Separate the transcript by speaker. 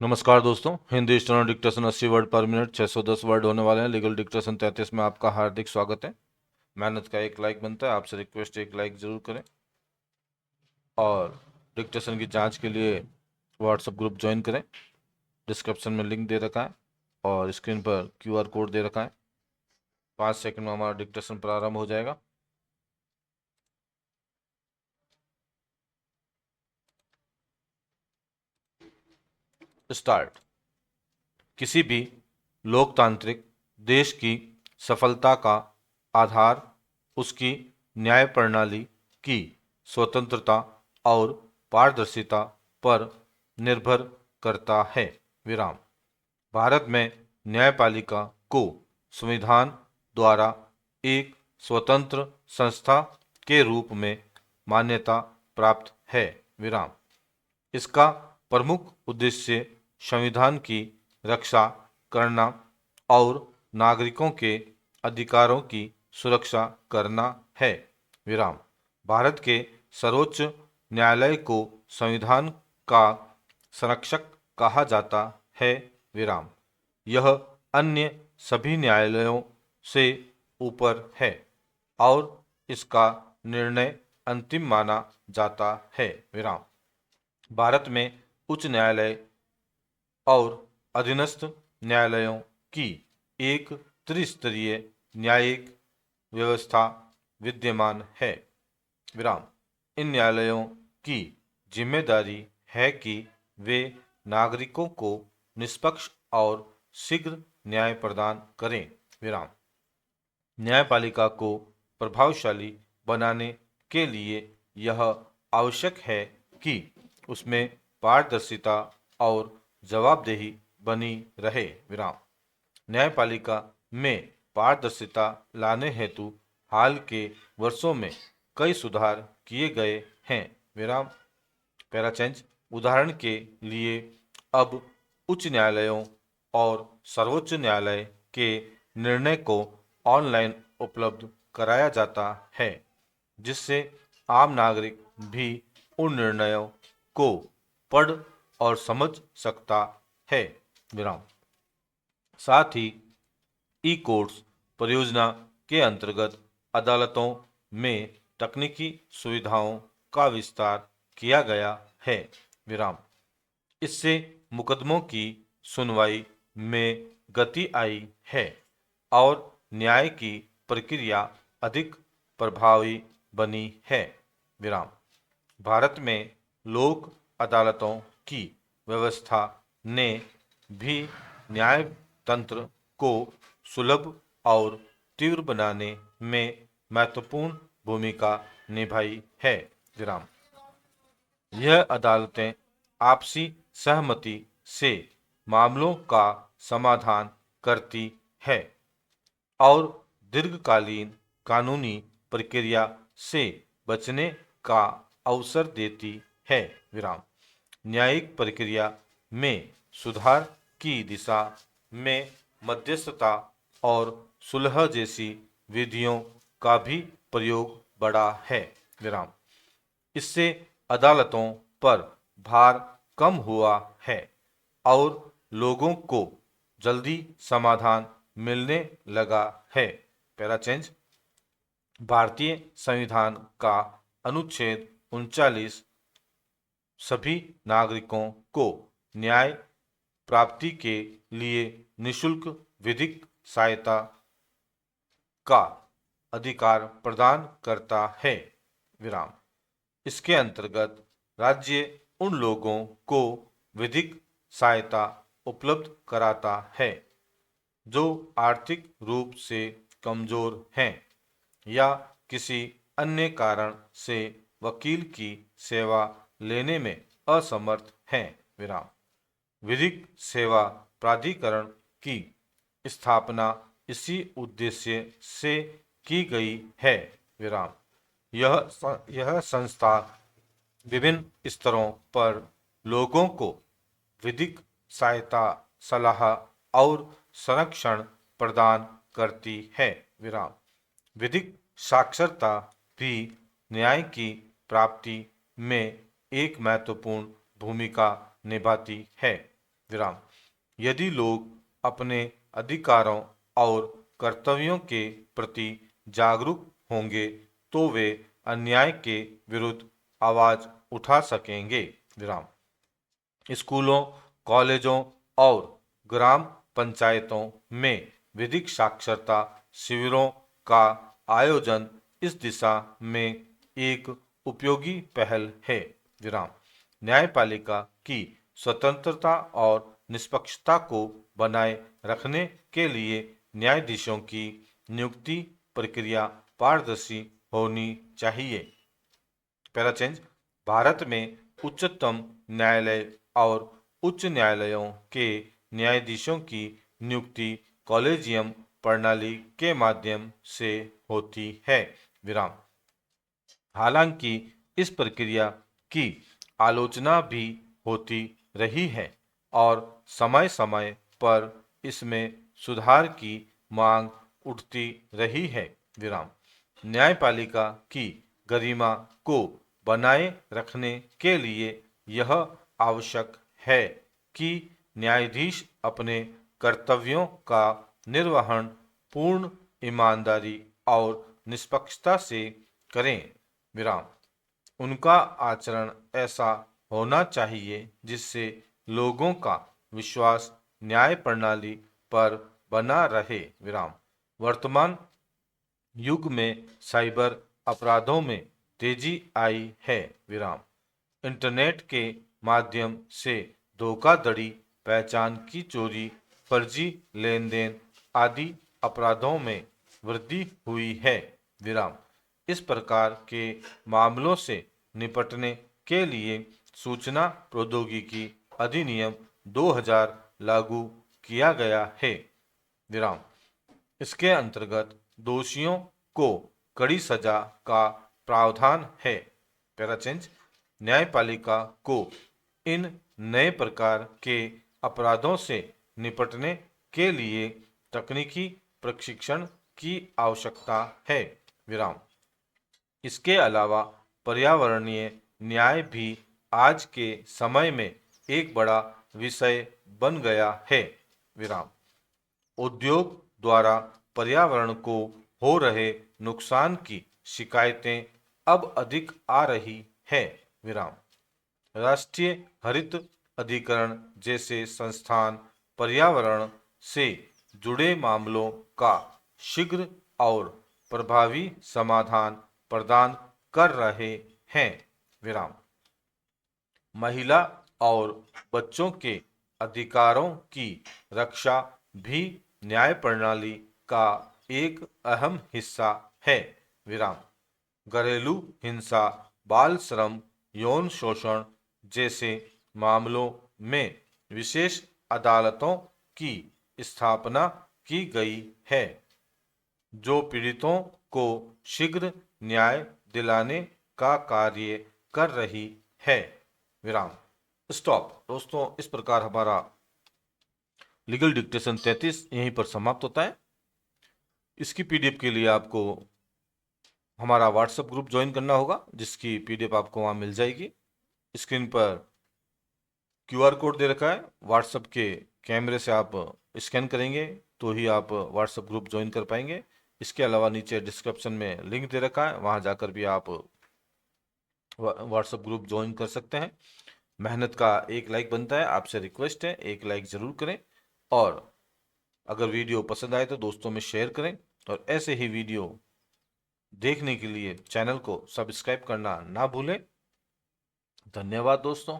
Speaker 1: नमस्कार दोस्तों। Hindi steno dictation 80 word पर मिनट 610 वर्ड होने वाले हैं। लीगल डिक्टेशन 33 में आपका हार्दिक स्वागत है। मेहनत का एक लाइक बनता है, आपसे रिक्वेस्ट एक लाइक जरूर करें और डिक्टेशन की जांच के लिए व्हाट्सएप ग्रुप ज्वाइन करें। डिस्क्रिप्शन में लिंक दे रखा है और स्क्रीन पर क्यूआर कोड दे रखा है। 5 सेकंड में हमारा डिक्टेशन प्रारंभ हो जाएगा। स्टार्ट। किसी भी लोकतांत्रिक देश की सफलता का आधार उसकी न्याय प्रणाली की स्वतंत्रता और पारदर्शिता पर निर्भर करता है। विराम। भारत में न्यायपालिका को संविधान द्वारा एक स्वतंत्र संस्था के रूप में मान्यता प्राप्त है। विराम। इसका प्रमुख उद्देश्य संविधान की रक्षा करना और नागरिकों के अधिकारों की सुरक्षा करना है। विराम। भारत के सर्वोच्च न्यायालय को संविधान का संरक्षक कहा जाता है। विराम। यह अन्य सभी न्यायालयों से ऊपर है और इसका निर्णय अंतिम माना जाता है। विराम। भारत में उच्च न्यायालय और अधीनस्थ न्यायालयों की एक त्रिस्तरीय न्यायिक व्यवस्था विद्यमान है। विराम। इन न्यायालयों की जिम्मेदारी है कि वे नागरिकों को निष्पक्ष और शीघ्र न्याय प्रदान करें। विराम। न्यायपालिका को प्रभावशाली बनाने के लिए यह आवश्यक है कि उसमें पारदर्शिता और जवाबदेही बनी रहे। विराम। न्यायपालिका में पारदर्शिता लाने हेतु हाल के वर्षों में कई सुधार किए गए हैं। विराम। पैराचेंज। उदाहरण के लिए अब उच्च न्यायालयों और सर्वोच्च न्यायालय के निर्णय को ऑनलाइन उपलब्ध कराया जाता है, जिससे आम नागरिक भी उन निर्णयों को पढ़ और समझ सकता है। विराम। साथ ही ई कोर्ट्स परियोजना के अंतर्गत अदालतों में तकनीकी सुविधाओं का विस्तार किया गया है। विराम। इससे मुकदमों की सुनवाई में गति आई है और न्याय की प्रक्रिया अधिक प्रभावी बनी है। विराम। भारत में लोक अदालतों की व्यवस्था ने भी न्याय तंत्र को सुलभ और तीव्र बनाने में महत्वपूर्ण भूमिका निभाई है। विराम। यह अदालतें आपसी सहमति से मामलों का समाधान करती है और दीर्घकालीन कानूनी प्रक्रिया से बचने का अवसर देती है। विराम। न्यायिक प्रक्रिया में सुधार की दिशा में मध्यस्थता और सुलह जैसी विधियों का भी प्रयोग बढ़ा है। विराम। इससे अदालतों पर भार कम हुआ है और लोगों को जल्दी समाधान मिलने लगा है। पैराचेंज। भारतीय संविधान का अनुच्छेद 39 सभी नागरिकों को न्याय प्राप्ति के लिए निशुल्क विधिक सहायता का अधिकार प्रदान करता है। विराम। इसके अंतर्गत राज्य उन लोगों को विधिक सहायता उपलब्ध कराता है जो आर्थिक रूप से कमजोर हैं या किसी अन्य कारण से वकील की सेवा लेने में असमर्थ हैं। विराम। विधिक सेवा प्राधिकरण की स्थापना इसी उद्देश्य से की गई है। विराम। यह संस्था विभिन्न स्तरों पर लोगों को विधिक सहायता, सलाह और संरक्षण प्रदान करती है। विराम। विधिक साक्षरता भी न्याय की प्राप्ति में एक महत्वपूर्ण भूमिका निभाती है। विराम। यदि लोग अपने अधिकारों और कर्तव्यों के प्रति जागरूक होंगे तो वे अन्याय के विरुद्ध आवाज उठा सकेंगे। विराम। स्कूलों, कॉलेजों और ग्राम पंचायतों में विधिक साक्षरता शिविरों का आयोजन इस दिशा में एक उपयोगी पहल है। विराम। न्यायपालिका की स्वतंत्रता और निष्पक्षता को बनाए रखने के लिए न्यायाधीशों की नियुक्ति प्रक्रिया पारदर्शी होनी चाहिए। पहला चेंज, भारत में उच्चतम न्यायालय और उच्च न्यायालयों के न्यायाधीशों की नियुक्ति कॉलेजियम प्रणाली के माध्यम से होती है। विराम। हालांकि इस प्रक्रिया की आलोचना भी होती रही है और समय समय पर इसमें सुधार की मांग उठती रही है। विराम। न्यायपालिका की गरिमा को बनाए रखने के लिए यह आवश्यक है कि न्यायाधीश अपने कर्तव्यों का निर्वहन पूर्ण ईमानदारी और निष्पक्षता से करें। विराम। उनका आचरण ऐसा होना चाहिए जिससे लोगों का विश्वास न्याय प्रणाली पर बना रहे। विराम। वर्तमान युग में साइबर अपराधों में तेजी आई है। विराम। इंटरनेट के माध्यम से धोखाधड़ी, पहचान की चोरी, फर्जी लेन-देन आदि अपराधों में वृद्धि हुई है। विराम। इस प्रकार के मामलों से निपटने के लिए सूचना प्रौद्योगिकी अधिनियम 2000 लागू किया गया है। विराम। इसके अंतर्गत दोषियों को कड़ी सजा का प्रावधान है। पहला चेंज, न्यायपालिका को इन नए प्रकार के अपराधों से निपटने के लिए तकनीकी प्रशिक्षण की आवश्यकता है। विराम। इसके अलावा पर्यावरणीय न्याय भी आज के समय में एक बड़ा विषय बन गया है। विराम। उद्योग द्वारा पर्यावरण को हो रहे नुकसान की शिकायतें अब अधिक आ रही है। विराम। राष्ट्रीय हरित अधिकरण जैसे संस्थान पर्यावरण से जुड़े मामलों का शीघ्र और प्रभावी समाधान प्रदान कर रहे हैं। विराम। महिला और बच्चों के अधिकारों की रक्षा भी न्याय प्रणाली का एक अहम हिस्सा है। विराम। घरेलू हिंसा, बाल श्रम, यौन शोषण जैसे मामलों में विशेष अदालतों की स्थापना की गई है जो पीड़ितों को शीघ्र न्याय दिलाने का कार्य कर रही है। विराम। स्टॉप। दोस्तों, इस प्रकार हमारा लीगल डिक्टेशन 33 यहीं पर समाप्त होता है। इसकी पीडीएफ के लिए आपको हमारा व्हाट्सएप ग्रुप ज्वाइन करना होगा, जिसकी पीडीएफ आपको वहां मिल जाएगी। स्क्रीन पर क्यूआर कोड दे रखा है, व्हाट्सएप के कैमरे से आप स्कैन करेंगे तो ही आप व्हाट्सएप ग्रुप ज्वाइन कर पाएंगे। इसके अलावा नीचे डिस्क्रिप्शन में लिंक दे रखा है, वहां जाकर भी आप व्हाट्सएप ग्रुप ज्वाइन कर सकते हैं। मेहनत का एक लाइक बनता है, आपसे रिक्वेस्ट है एक लाइक जरूर करें, और अगर वीडियो पसंद आए तो दोस्तों में शेयर करें, और ऐसे ही वीडियो देखने के लिए चैनल को सब्सक्राइब करना ना भूलें। धन्यवाद दोस्तों।